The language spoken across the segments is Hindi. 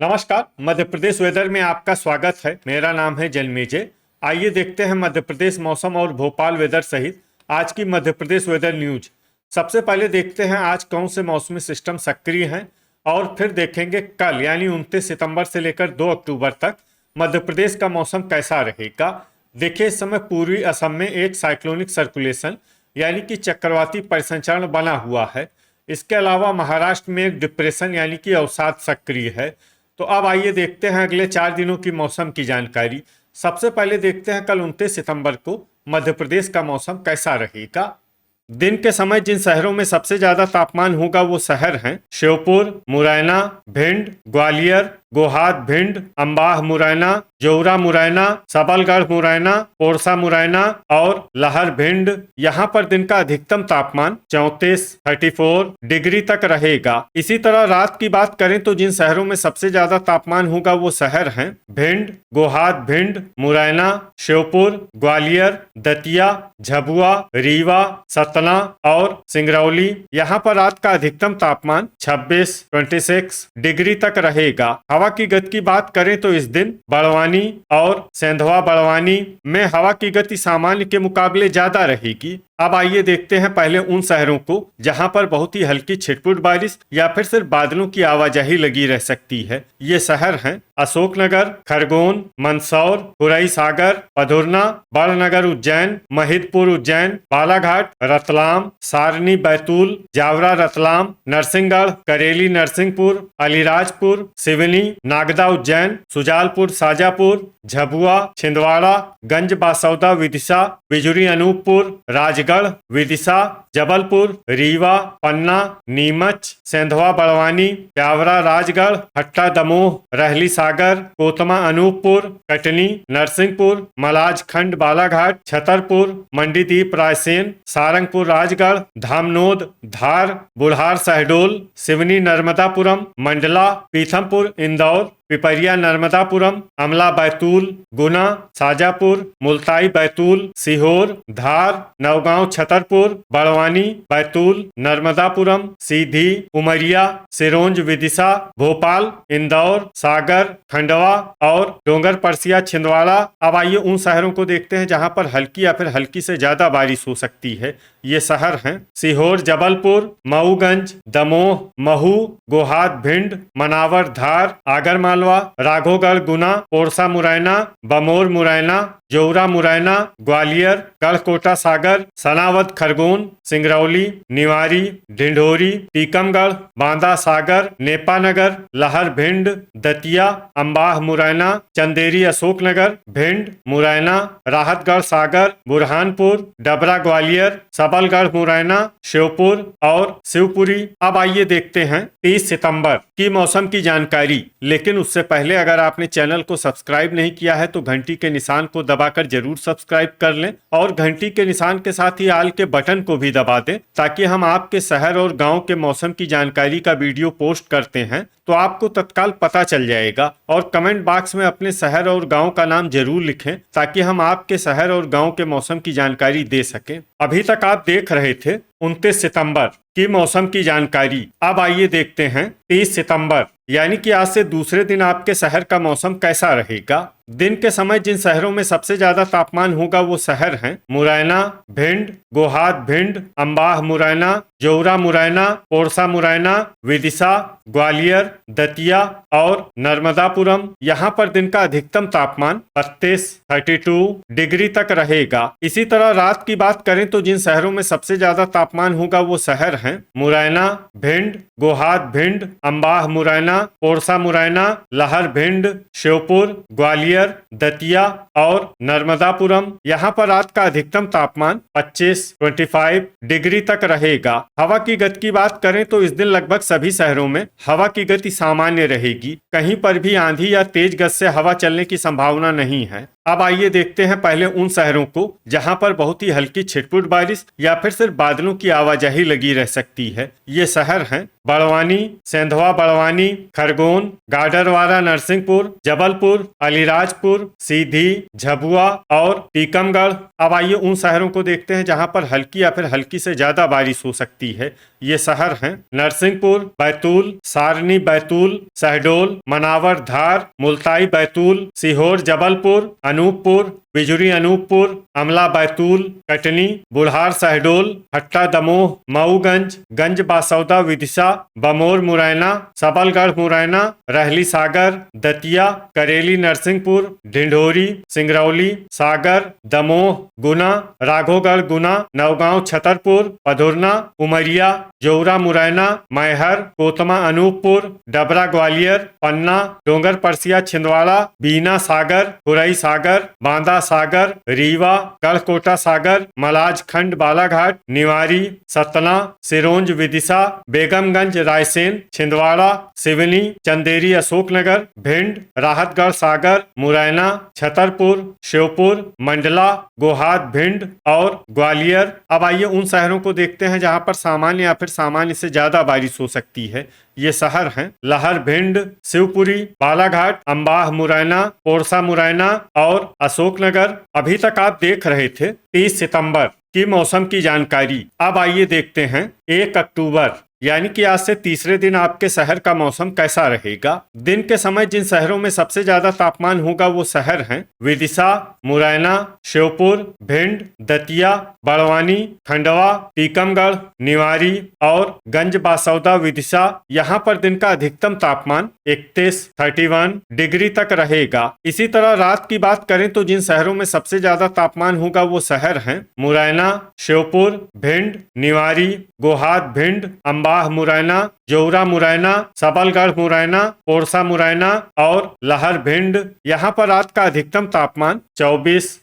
नमस्कार। मध्य प्रदेश वेदर में आपका स्वागत है। मेरा नाम है जन्मेजय। आइए देखते हैं मध्य प्रदेश मौसम और भोपाल वेदर सहित आज की मध्य प्रदेश वेदर न्यूज। सबसे पहले देखते हैं आज कौन से मौसमी सिस्टम सक्रिय हैं और फिर देखेंगे कल यानी 29 सितंबर से लेकर 2 अक्टूबर तक मध्य प्रदेश का मौसम कैसा रहेगा। देखिए, इस समय पूर्वी असम में एक साइक्लोनिक सर्कुलेशन यानी कि चक्रवाती परिसंचरण बना हुआ है। इसके अलावा महाराष्ट्र में एक डिप्रेशन यानी कि अवसाद सक्रिय है। तो अब आइए देखते हैं अगले 4 दिनों की मौसम की जानकारी। सबसे पहले देखते हैं कल 29 सितंबर को मध्य प्रदेश का मौसम कैसा रहेगा। दिन के समय जिन शहरों में सबसे ज्यादा तापमान होगा वो शहर हैं श्योपुर, मुरैना, भिंड, ग्वालियर, गोहाद भिंड, अंबाह मुरैना, जौरा मुरैना, सबलगढ़ मुरैना, पोरसा मुरैना और लहर भिंड। यहाँ पर दिन का अधिकतम तापमान 34 डिग्री तक रहेगा। इसी तरह रात की बात करें तो जिन शहरों में सबसे ज्यादा तापमान होगा वो शहर हैं भिंड, गोहाद भिंड, मुरैना, श्योपुर, ग्वालियर, दतिया, झबुआ, रीवा, सतना और सिंगरौली। यहाँ पर रात का अधिकतम तापमान 26 डिग्री तक रहेगा। हवा की गति की बात करें तो इस दिन बड़वानी और सेंधवा बड़वानी में हवा की गति सामान्य के मुकाबले ज्यादा रहेगी। अब आइए देखते हैं पहले उन शहरों को जहां पर बहुत ही हल्की छिटपुट बारिश या फिर सिर्फ बादलों की आवाजाही लगी रह सकती है। ये शहर हैं अशोकनगर, खरगोन, मंदसौर, हुरई सागर, पधुरना, बड़नगर उज्जैन, महिदपुर उज्जैन, बालाघाट, रतलाम, सारनी बैतूल, जावरा रतलाम, नरसिंहगढ़, करेली नरसिंहपुर, अलीराजपुर, सिवनी, नागदा उज्जैन, सुजालपुर शाजापुर, झबुआ, छिंदवाड़ा, गंज बासौदा विदिशा, बिजुरी अनूपपुर, राजगढ़, विदिशा, जबलपुर, रीवा, पन्ना, नीमच, सेंधवा बड़वानी, प्यावरा राजगढ़, हट्टा दमोह, रहली सागर, कोतमा अनूपपुर, कटनी, नरसिंहपुर, मलाज खंड बालाघाट, छतरपुर, मंडीदीप रायसेन, सारंगपुर राजगढ़, धामनोद, धार, बुढ़ार शहडोल, सिवनी नर्मदापुरम, मंडला, पीथमपुर इंदौर, पिपरिया नर्मदापुरम, अमला बैतूल, गुना, शाजापुर, मुल्ताई बैतूल, सीहोर, धार, नवगांव छतरपुर, बड़वानी, बैतूल, नर्मदापुरम, सीधी, उमरिया, सिरोंज विदिशा, भोपाल, इंदौर, सागर, खंडवा और डोंगर परसिया छिंदवाड़ा। अब आइए उन शहरों को देखते हैं जहां पर हल्की या फिर हल्की से ज्यादा बारिश हो सकती है। ये शहर हैं सीहोर, जबलपुर, मऊगंज, दमोह, महू, गोहाद भिंड, मनावर धार, आगरमालवा, राघोगढ़ गुना, पोरसा मुरैना, बमोर मुरैना, जौरा मुरैना, ग्वालियर, गढ़कोटा सागर, सनावद खरगोन, सिंगरौली, निवारी, ढिंढोरी, टीकमगढ़, बांदा सागर, नेपानगर, लहर भिंड, दतिया, अंबाह मुरैना, चंदेरी अशोकनगर, भिंड, मुरैना, राहतगढ़ सागर, बुरहानपुर, डबरा ग्वालियर, सबलगढ़ मुरैना, श्योपुर और शिवपुरी। अब आइए देखते हैं 30 सितंबर की मौसम की जानकारी। लेकिन उससे पहले अगर आपने चैनल को सब्सक्राइब नहीं किया है तो घंटी के निशान को दबाकर जरूर सब्सक्राइब कर लें और घंटी के निशान के साथ ही आल के बटन को भी दबा दें ताकि हम आपके शहर और गांव के मौसम की जानकारी का वीडियो पोस्ट करते हैं तो आपको तत्काल पता चल जाएगा। और कमेंट बॉक्स में अपने शहर और गांव का नाम जरूर लिखें ताकि हम आपके शहर और गांव के मौसम की जानकारी दे सकें। अभी तक आप देख रहे थे 29 सितंबर की मौसम की जानकारी। अब आइए देखते हैं 30 सितंबर यानी कि आज से दूसरे दिन आपके शहर का मौसम कैसा रहेगा। दिन के समय जिन शहरों में सबसे ज्यादा तापमान होगा वो शहर हैं मुरैना, भिंड, गोहाद भिंड, अंबाह मुरैना, जौरा मुरैना, पोरसा मुरैना, विदिशा, ग्वालियर, दतिया और नर्मदापुरम। यहाँ पर दिन का अधिकतम तापमान 32 डिग्री तक रहेगा। इसी तरह रात की बात करें तो जिन शहरों में सबसे ज्यादा तापमान होगा वो शहर हैं मुरैना, भिंड, गोहाद भिंड, अंबाह मुरैना, पोरसा मुरैना, लहर भिंड, श्योपुर, ग्वालियर, दतिया और नर्मदापुरम। यहाँ पर रात का अधिकतम तापमान 25 डिग्री तक रहेगा। हवा की गति की बात करें तो इस दिन लगभग सभी शहरों में हवा की गति सामान्य रहेगी। कहीं पर भी आंधी या तेज गति से हवा चलने की संभावना नहीं है। अब आइए देखते हैं पहले उन शहरों को जहां पर बहुत ही हल्की छिटपुट बारिश या फिर सिर्फ बादलों की आवाजाही लगी रह सकती है। ये शहर हैं बड़वानी, सेंधवा बड़वानी, खरगोन, गाडरवारा नरसिंहपुर, जबलपुर, अलीराजपुर, सीधी, झबुआ और टीकमगढ़। अब आइए उन शहरों को देखते हैं जहां पर हल्की या फिर हल्की से ज्यादा बारिश हो सकती है। ये शहर हैं नरसिंहपुर, बैतूल, सारनी बैतूल, शहडोल, मनावर धार, मुल्ताई बैतूल, सीहोर जबलपुर, अनूपपुर, बिजुरी अनूपपुर, अमला बैतूल, कटनी, बुढ़ार शहडोल, हट्टा दमोह, मऊगंज, गंज बासौदा विदिशा, बमोर मुरैना, सबलगढ़ मुरैना, रहली सागर, दतिया, करेली नरसिंहपुर, ढिंढोरी, सिंगरौली, सागर, दमोह, गुना, राघोगढ़ गुना, नौगांव छतरपुर, पधुरना, उमरिया, जौरा मुरैना, मैहर, कोतमा अनूपपुर, डबरा ग्वालियर, पन्ना, डोंगर परसिया छिंदवाड़ा, बीना सागर, खुरई सागर, बांदा सागर, रीवा, गढ़कोटा सागर, मलाज खंड बालाघाट, निवारी, सतना, सिरोंज विदिशा, बेगमगंज रायसेन, छिंदवाड़ा, सिवनी, चंदेरी अशोकनगर, भिंड, राहतगढ़ सागर, मुरैना, छतरपुर, श्योपुर, मंडला, गोहाद भिंड और ग्वालियर। अब आइए उन शहरों को देखते हैं जहां पर सामान्य या फिर सामान्य से ज्यादा बारिश हो सकती है। ये शहर हैं लहर भिंड, शिवपुरी, बालाघाट, अंबाह मुरैना, पोरसा मुरैना और अशोकनगर। अभी तक आप देख रहे थे 30 सितंबर की मौसम की जानकारी। अब आइए देखते हैं 1 अक्टूबर यानी कि आज से तीसरे दिन आपके शहर का मौसम कैसा रहेगा। दिन के समय जिन शहरों में सबसे ज्यादा तापमान होगा वो शहर हैं विदिशा, मुरैना, श्योपुर, भिंड, दतिया, बड़वानी, खंडवा, टीकमगढ़, निवारी और गंज बासौदा विदिशा। यहाँ पर दिन का अधिकतम तापमान 31 डिग्री तक रहेगा। इसी तरह रात की बात करें तो जिन शहरों में सबसे ज्यादा तापमान होगा वो शहर हैं मुरैना, श्योपुर, भिंड, निवारी, गोहाद भिंड, अंबाह मुरैना, जौरा मुरैना, सबलगढ़ मुरैना, पोरसा मुरैना और लहर भिंड। यहाँ पर रात का अधिकतम तापमान 24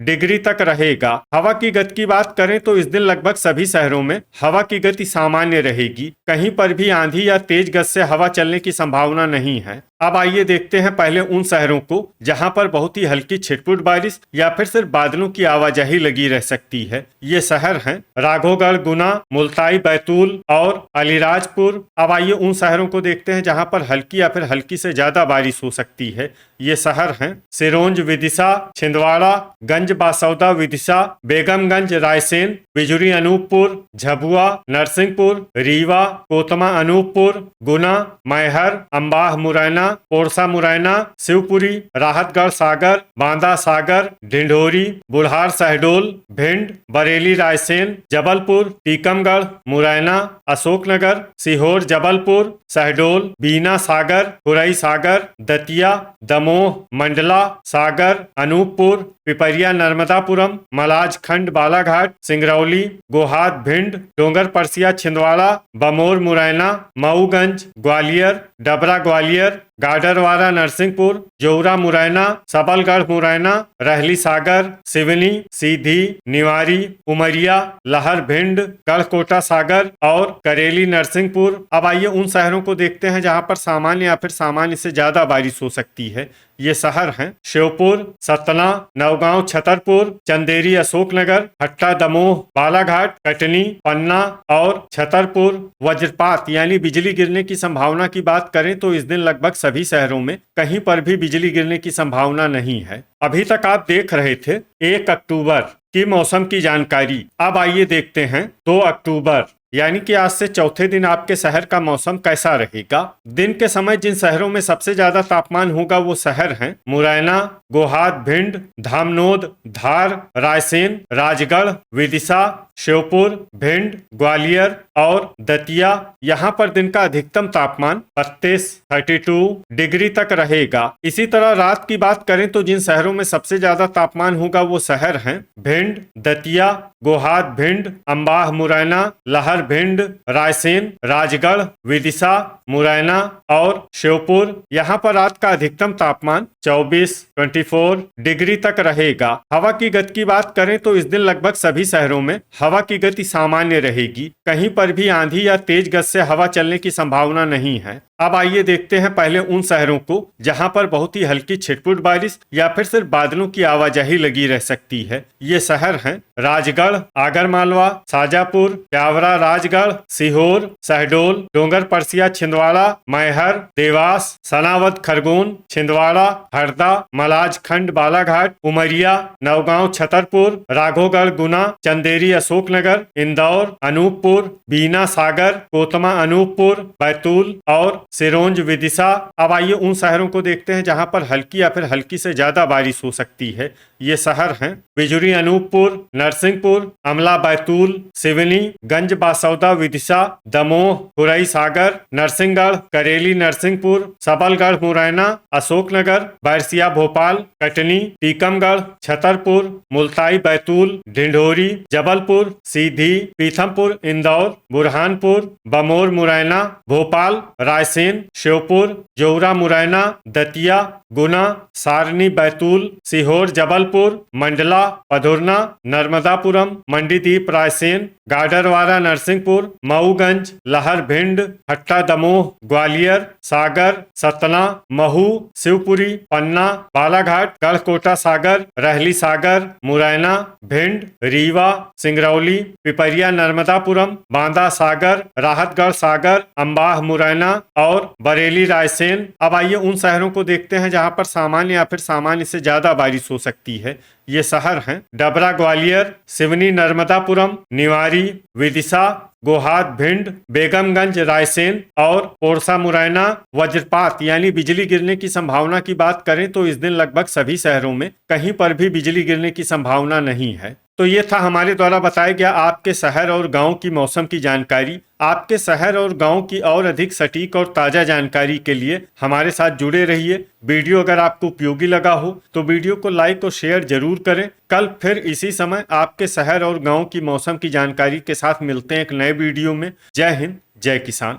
डिग्री तक रहेगा। हवा की गति की बात करें तो इस दिन लगभग सभी शहरों में हवा की गति सामान्य रहेगी। कहीं पर भी आंधी या तेज गति से हवा चलने की संभावना नहीं है। अब आइए देखते हैं पहले उन शहरों को जहां पर बहुत ही हल्की छिटपुट बारिश या फिर सिर्फ बादलों की आवाजाही लगी रह सकती है। ये शहर हैं राघोगढ़ गुना, मुल्ताई बैतूल और अलीराजपुर। अब आइए उन शहरों को देखते हैं जहां पर हल्की या फिर हल्की से ज्यादा बारिश हो सकती है। ये शहर हैं सिरोंज विदिशा, छिंदवाड़ा, गंज बासौदा विदिशा, बेगमगंज रायसेन, बिजुरी अनूपपुर, झबुआ, नरसिंहपुर, रीवा, कोतमा अनूपपुर, गुना, मैहर, अंबाह मुरैना, पोरसा मुरैना, शिवपुरी, राहतगढ़ सागर, बांदा सागर, ढिंढोरी, बुढ़ार शहडोल, भिंड, बरेली रायसेन, जबलपुर, टीकमगढ़, मुरैना, अशोकनगर, सीहोर जबलपुर, शहडोल, बीना सागर, खुरई सागर, दतिया, दमोह, मंडला, सागर, अनूपपुर, पिपरिया नर्मदापुरम, मलाज खंड बालाघाट, सिंगरौली, गोहाद भिंड, डोंगर परसिया छिंदवाड़ा, बमोर मुरैना, मऊगंज, ग्वालियर, डबरा ग्वालियर, गाडरवारा नरसिंहपुर, जौरा मुरैना, सबलगढ़ मुरैना, रहली सागर, सिवनी, सीधी, निवारी, उमरिया, लहर भिंड, गढ़कोटा सागर और करेली नरसिंहपुर। अब आइए उन शहरों को देखते हैं जहां पर सामान्य या फिर सामान्य से ज्यादा बारिश हो सकती है। ये शहर हैं श्योपुर, सतना, नौगांव छतरपुर, चंदेरी अशोकनगर, हट्टा दमोह, बालाघाट, कटनी, पन्ना और छतरपुर। वज्रपात यानी बिजली गिरने की संभावना की बात करें तो इस दिन लगभग सभी शहरों में कहीं पर भी बिजली गिरने की संभावना नहीं है। अभी तक आप देख रहे थे 1 अक्टूबर की मौसम की जानकारी। अब आइए देखते हैं 2 अक्टूबर यानी कि आज से चौथे दिन आपके शहर का मौसम कैसा रहेगा। दिन के समय जिन शहरों में सबसे ज्यादा तापमान होगा वो शहर हैं मुरैना, गोहाद भिंड, धामनोद, धार, रायसेन, राजगढ़, विदिशा, श्योपुर, भिंड, ग्वालियर और दतिया। यहाँ पर दिन का अधिकतम तापमान 32 डिग्री तक रहेगा। इसी तरह रात की बात करें तो जिन शहरों में सबसे ज्यादा तापमान होगा वो शहर हैं भिंड, दतिया, गोहाद भिंड, अंबाह मुरैना, लहर भिंड, रायसेन, राजगढ़, विदिशा, मुरैना और श्योपुर। यहाँ पर रात का अधिकतम तापमान 24 डिग्री तक रहेगा। हवा की गति की बात करें तो इस दिन लगभग सभी शहरों में हवा की गति सामान्य रहेगी। कहीं पर भी आंधी या तेज गति से हवा चलने की संभावना नहीं है। अब आइए देखते हैं पहले उन शहरों को जहां पर बहुत ही हल्की छिटपुट बारिश या फिर सिर्फ बादलों की आवाजाही लगी रह सकती है। ये शहर हैं राजगढ़, आगरमालवा, शाजापुर, ब्यावरा, राजगढ़, सीहोर, शहडोल, डोंगर परसिया, छिंदवाड़ा, मैहर, देवास, सनावद, खरगोन, छिंदवाड़ा, हरदा, मलाज खंड, बालाघाट, उमरिया, नौगांव, छतरपुर, राघोगढ़, गुना, चंदेरी, अशोकनगर, इंदौर, अनूपपुर, बीना, सागर, कोतमा, अनूपपुर, बैतूल और सिरोंज, विदिशा। अब आइए उन शहरों को देखते हैं जहां पर हल्की या फिर हल्की से ज्यादा बारिश हो सकती है। ये शहर हैं बिजुरी, अनूपपुर, नरसिंहपुर, अमला, बैतूल, सिवनी, गंज बासौदा, विदिशा, दमोह, खुरई, सागर, नरसिंहगढ़, करेली, नरसिंहपुर, सबलगढ़, मुरैना, अशोकनगर, बैरसिया, भोपाल, कटनी, टीकमगढ़, छतरपुर, मुल्ताई, बैतूल, ढिंढोरी, जबलपुर, सीधी, पीथमपुर, इंदौर, बुरहानपुर, बमोर, मुरैना, भोपाल, रायसेन, श्योपुर, जौरा, मुरैना, दतिया, गुना, सारनी, बैतूल, सीहोर, जबलपुर, मंडला, पधुरना, नर्मदापुरम, मंडीदीप, रायसेन, गाडरवारा, नरसिंहपुर, मऊगंज, लहर, भिंड, हट्टा, दमोह, ग्वालियर, सागर, सतना, महू, शिवपुरी, पन्ना, बालाघाट, गढ़कोटा, सागर, रहली, सागर, मुरैना, भिंड, रीवा, सिंगरौली, पिपरिया, नर्मदापुरम, बांदा, सागर, राहतगढ़, सागर, अंबाह, मुरैना और बरेली, रायसेन। अब आइए उन शहरों को देखते हैं जहां पर सामान्य या फिर सामान्य से ज्यादा बारिश हो सकती है। ये शहर हैं डबरा, ग्वालियर, सिवनी, नर्मदापुरम, निवारी, विदिशा, गोहाद, भिंड, बेगमगंज, रायसेन और पोरसा, मुरैना। वज्रपात यानी बिजली गिरने की संभावना की बात करें तो इस दिन लगभग सभी शहरों में कहीं पर भी बिजली गिरने की संभावना नहीं है। तो ये था हमारे द्वारा बताया गया आपके शहर और गांव की मौसम की जानकारी। आपके शहर और गांव की और अधिक सटीक और ताज़ा जानकारी के लिए हमारे साथ जुड़े रहिए। वीडियो अगर आपको उपयोगी लगा हो तो वीडियो को लाइक और शेयर जरूर करें। कल फिर इसी समय आपके शहर और गांव की मौसम की जानकारी के साथ मिलते हैं एक नए वीडियो में। जय हिंद, जय किसान।